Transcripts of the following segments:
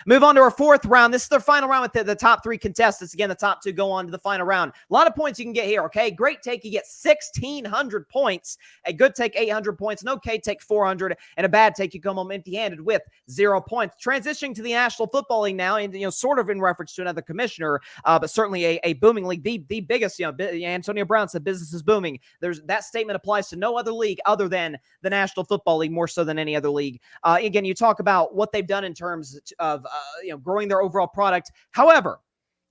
Move on to our fourth round. This is their final round with the top three contestants. Again, the top two go on to the final round. A lot of points you can get here, okay? Great take, you get 1,600 points. A good take, 800 points. An okay take, 400. And a bad take, you come home empty-handed with 0 points. Transitioning to the National Football League now, and sort of in reference to another commissioner, but certainly a booming league. The biggest, Antonio Brown said business is booming. That statement applies to no other league other than the National Football League, more so than any other league. Again, you talk about what they've done in terms of growing their overall product. However,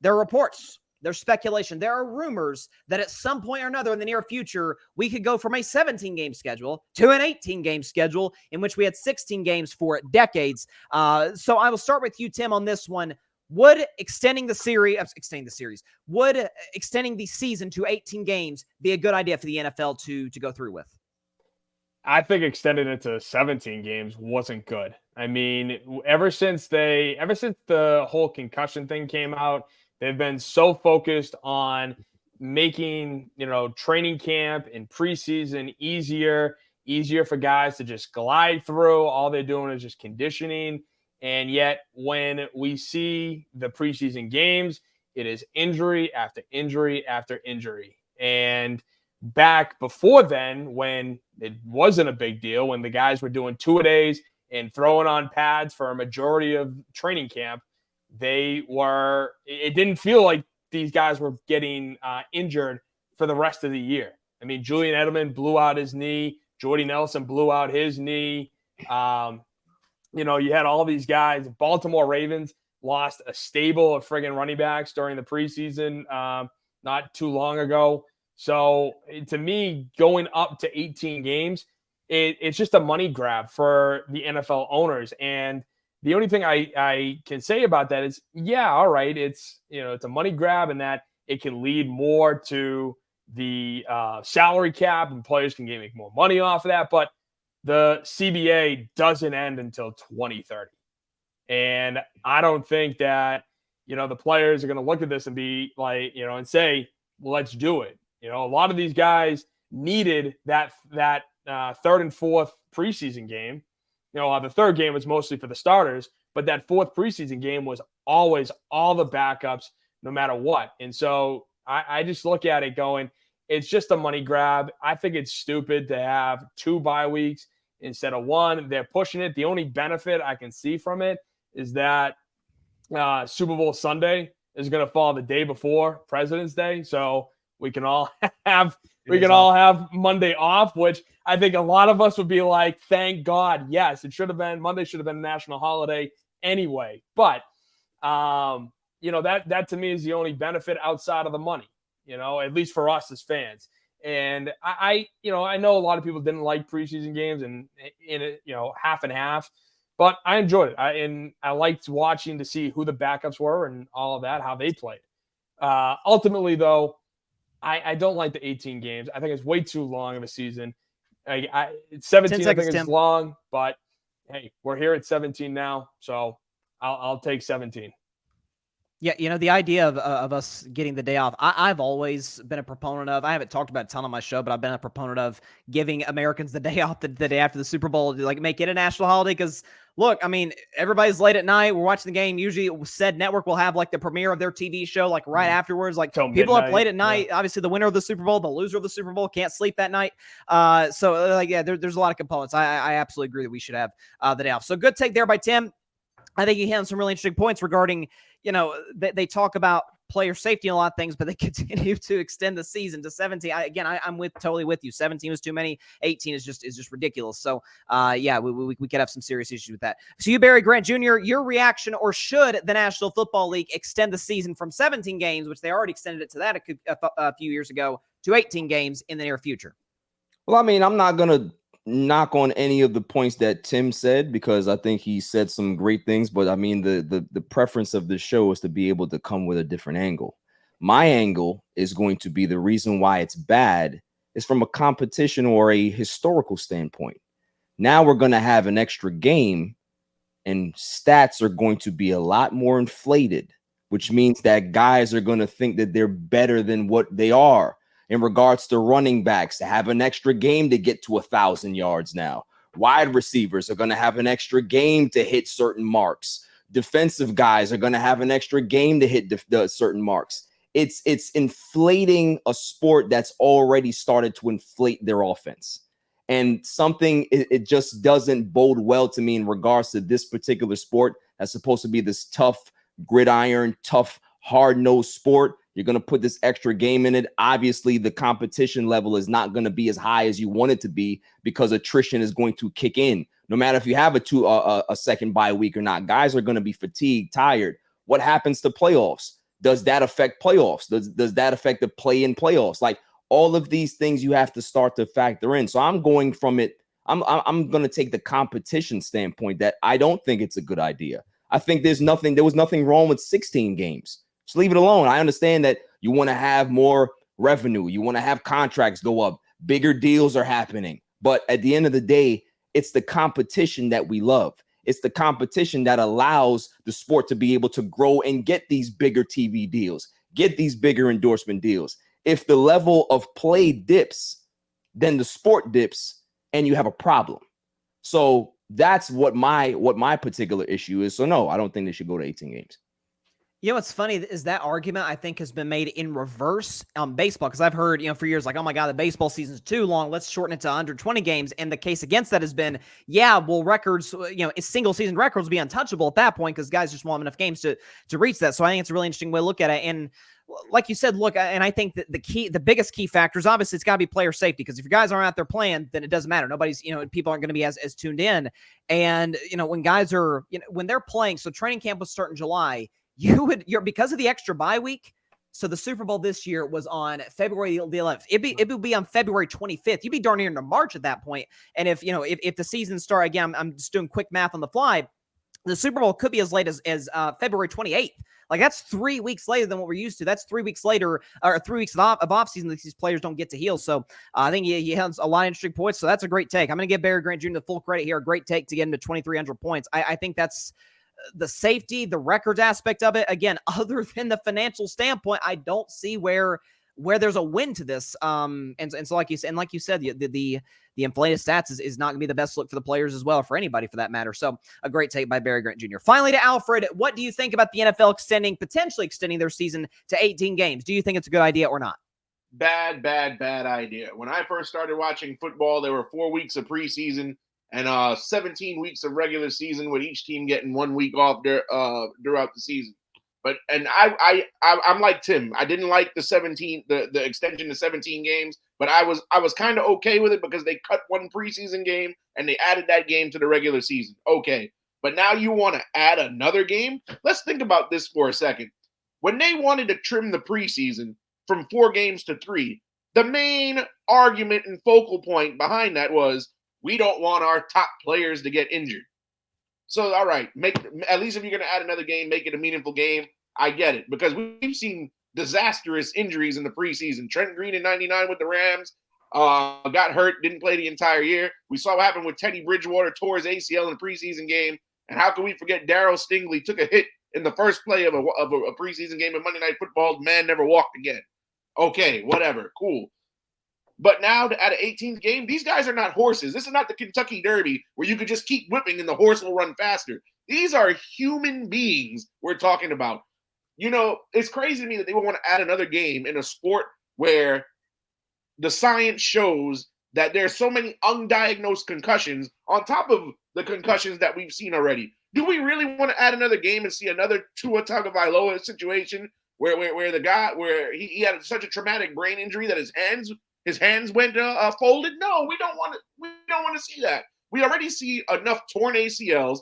there are reports, there's speculation, there are rumors that at some point or another in the near future, we could go from a 17-game schedule to an 18-game schedule in which we had 16 games for decades. So I will start with you, Tim, on this one. Would extending the season to 18 games be a good idea for the NFL to go through with? I think extending it to 17 games wasn't good. I mean, ever since the whole concussion thing came out, they've been so focused on making, training camp and preseason easier for guys to just glide through. All they're doing is just conditioning. And yet when we see the preseason games, it is injury after injury after injury. And back before then, when it wasn't a big deal, when the guys were doing 2-a-days and throwing on pads for a majority of training camp, it didn't feel like these guys were getting injured for the rest of the year. I mean, Julian Edelman blew out his knee. Jordy Nelson blew out his knee. You had all these guys. Baltimore Ravens lost a stable of friggin' running backs during the preseason not too long ago. So to me, going up to 18 games, it's just a money grab for the NFL owners. And the only thing I can say about that is, yeah, all right, it's a money grab and that it can lead more to the salary cap and players can make more money off of that. But the CBA doesn't end until 2030. And I don't think that, the players are going to look at this and be like, and say, well, let's do it. A lot of these guys needed that third and fourth preseason game. The third game was mostly for the starters, but that fourth preseason game was always all the backups, no matter what. And so I just look at it going, it's just a money grab. I think it's stupid to have 2 bye weeks instead of 1. They're pushing it. The only benefit I can see from it is that Super Bowl Sunday is going to fall the day before President's Day. So we can all have Monday off, which I think a lot of us would be like, thank God. Yes, Monday should have been a national holiday anyway. But, that to me is the only benefit outside of the money, at least for us as fans. And I know a lot of people didn't like preseason games and half and half, but I enjoyed it. I liked watching to see who the backups were and all of that, how they played. Ultimately, though, I don't like the 18 games. I think it's way too long of a season. 17, I think it's long, but hey, we're here at 17 now, so I'll take 17. Yeah, the idea of us getting the day off, I've always been a proponent of. I haven't talked about it a ton on my show, but I've been a proponent of giving Americans the day off the day after the Super Bowl to make it a national holiday. Because look, I mean, everybody's late at night. We're watching the game. Usually, said network will have the premiere of their TV show right afterwards. People up late at night. Yeah. Obviously, the winner of the Super Bowl, the loser of the Super Bowl can't sleep that night. There's a lot of components. I absolutely agree that we should have the day off. So good take there by Tim. I think he hit on some really interesting points regarding, they talk about player safety and a lot of things, but they continue to extend the season to 17. I'm totally with you. 17 is too many. 18 is just ridiculous. So, we could have some serious issues with that. So you, Barry Grant Jr., your reaction, or should the National Football League extend the season from 17 games, which they already extended it to that a few years ago, to 18 games in the near future? Well, I mean, I'm not going to knock on any of the points that Tim said because I think he said some great things, but I mean the preference of this show is to be able to come with a different angle. My angle is going to be the reason why it's bad is from a competition or a historical standpoint. Now we're going to have an extra game and stats are going to be a lot more inflated, which means that guys are going to think that they're better than what they are. In regards to running backs, to have an extra game to get to 1,000 yards now. Wide receivers are going to have an extra game to hit certain marks. Defensive guys are going to have an extra game to hit the certain marks. It's inflating a sport that's already started to inflate their offense. And something, it just doesn't bode well to me in regards to this particular sport that's supposed to be this tough, gridiron, tough, hard-nosed sport. You're going to put this extra game in it. Obviously, the competition level is not going to be as high as you want it to be because attrition is going to kick in. No matter if you have a second bye week or not, guys are going to be fatigued, tired. What happens to playoffs? Does that affect playoffs? Does that affect the play-in playoffs? Like, all of these things you have to start to factor in. So I'm going from it. I'm going to take the competition standpoint that I don't think it's a good idea. I think there was nothing wrong with 16 games. Just leave it alone. I understand that you want to have more revenue. You want to have contracts go up. Bigger deals are happening. But at the end of the day, it's the competition that we love. It's the competition that allows the sport to be able to grow and get these bigger TV deals, get these bigger endorsement deals. If the level of play dips, then the sport dips and you have a problem. So that's what my particular issue is. So no, I don't think they should go to 18 games. You know what's funny is that argument I think has been made in reverse on baseball, because I've heard, for years, like, oh my God, the baseball season's too long. Let's shorten it to 120 games. And the case against that has been, yeah, well, records, single season records will be untouchable at that point because guys just won't have enough games to reach that. So I think it's a really interesting way to look at it. And like you said, look, and I think that the biggest key factor is obviously it's got to be player safety, because if your guys aren't out there playing, then it doesn't matter. Nobody's, people aren't going to be as tuned in. And, when guys are, when they're playing, so training camp was starting in July, you're because of the extra bye week. So the Super Bowl this year was on February the 11th. It would be on February 25th. You'd be darn near into March at that point. And if the season start again, I'm just doing quick math on the fly. The Super Bowl could be as late as February 28th. Like, that's 3 weeks later than what we're used to. That's 3 weeks later, or 3 weeks of off season that these players don't get to heal. So I think he has a lot of interesting points. So that's a great take. I'm going to give Barry Grant Jr. the full credit here. A great take to get him to 2,300 points. I think that's the safety, the records aspect of it. Again, other than the financial standpoint, I don't see where there's a win to this. And so like you said, the inflated stats is not going to be the best look for the players as well, for anybody for that matter. So a great take by Barry Grant Jr. Finally to Alfred, what do you think about the NFL potentially extending their season to 18 games? Do you think it's a good idea or not? Bad idea. When I first started watching football, there were 4 weeks of preseason and 17 weeks of regular season, with each team getting 1 week off throughout the season. But I'm like Tim. I didn't like the extension to 17 games, but I was kind of okay with it because they cut one preseason game and they added that game to the regular season. Okay, but now you want to add another game? Let's think about this for a second. When they wanted to trim the preseason from 4 games to 3, the main argument and focal point behind that was, we don't want our top players to get injured. So, all right, at least if you're going to add another game, make it a meaningful game. I get it, because we've seen disastrous injuries in the preseason. Trent Green in 99 with the Rams got hurt, didn't play the entire year. We saw what happened with Teddy Bridgewater, tore his ACL in the preseason game. And how can we forget Darryl Stingley took a hit in the first play of a preseason game of Monday Night Football? The man never walked again. Okay, whatever, cool. But now to add an 18th game, these guys are not horses. This is not the Kentucky Derby where you could just keep whipping and the horse will run faster. These are human beings we're talking about. It's crazy to me that they would want to add another game in a sport where the science shows that there's so many undiagnosed concussions on top of the concussions that we've seen already. Do we really want to add another game and see another Tua Tagovailoa situation where the guy, where he had such a traumatic brain injury that his hands went folded? No, we don't want to see that. We already see enough torn ACLs.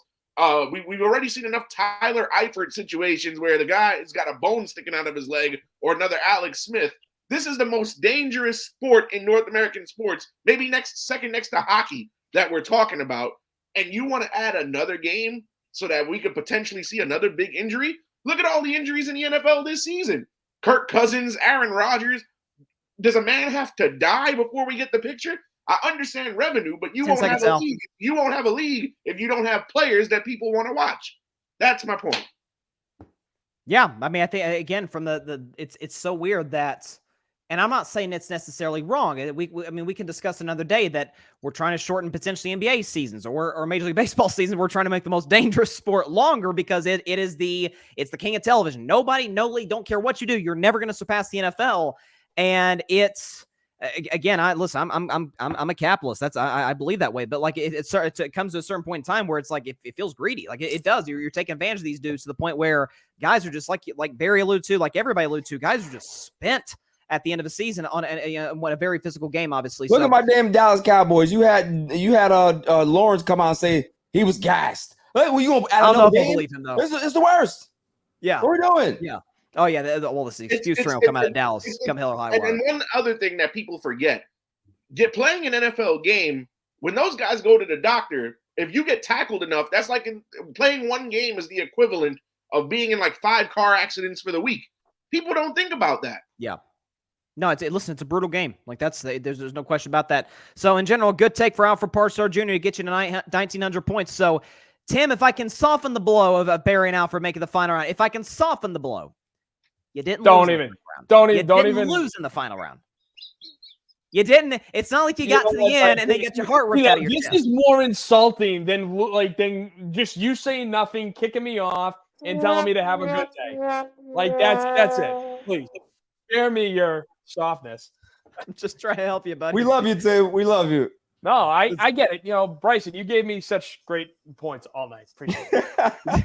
We've already seen enough Tyler Eifert situations where the guy has got a bone sticking out of his leg, or another Alex Smith. This is the most dangerous sport in North American sports, maybe second next to hockey, that we're talking about. And you want to add another game so that we could potentially see another big injury? Look at all the injuries in the NFL this season. Kirk Cousins, Aaron Rodgers. Does a man have to die before we get the picture? I understand revenue, but you won't have a league. You won't have a league if you don't have players that people want to watch. That's my point. Yeah, I mean, I think again from it's so weird that And I'm not saying it's necessarily wrong. I mean, we can discuss another day that we're trying to shorten potentially NBA seasons or Major League Baseball seasons. We're trying to make the most dangerous sport longer because it's the king of television. Nobody, no league, don't care what you do, you're never going to surpass the NFL. And it's again, I'm a capitalist. I believe that way. But like it comes to a certain point in time where it's like it feels greedy. Like it does. You're taking advantage of these dudes to the point where guys are just like Barry alluded to, like everybody alluded to, guys are just spent at the end of the season on a very physical game, obviously. Look at my damn Dallas Cowboys. You had Lawrence come out and say he was gassed. Like, well, you gonna add another game? Believe him, though. It's the worst. Yeah. What are we doing? Yeah. Oh yeah. Well, this excuse train will come out of Dallas. Come hell or high water. And one other thing that people forget: playing an NFL game, when those guys go to the doctor, if you get tackled enough, that's like playing one game is the equivalent of being in like 5 car accidents for the week. People don't think about that. Yeah. No, listen, it's a brutal game. Like there's no question about that. So in general, good take for Alfred Parsons Jr. to get you to 1,900 points. So Tim, if I can soften the blow of Barry and Alfred making the final round, if I can soften the blow, you didn't don't lose even lose in the final round. You didn't. It's not like you got to the end and they get your heart ripped out of your chest. This is more insulting than just you saying nothing, kicking me off, and telling me to have a good day. Like that's it. Please spare me your softness. I'm just trying to help you, buddy. We love you, Tim. We love you. No, I get it. Bryson, you gave me such great points all night. Appreciate it.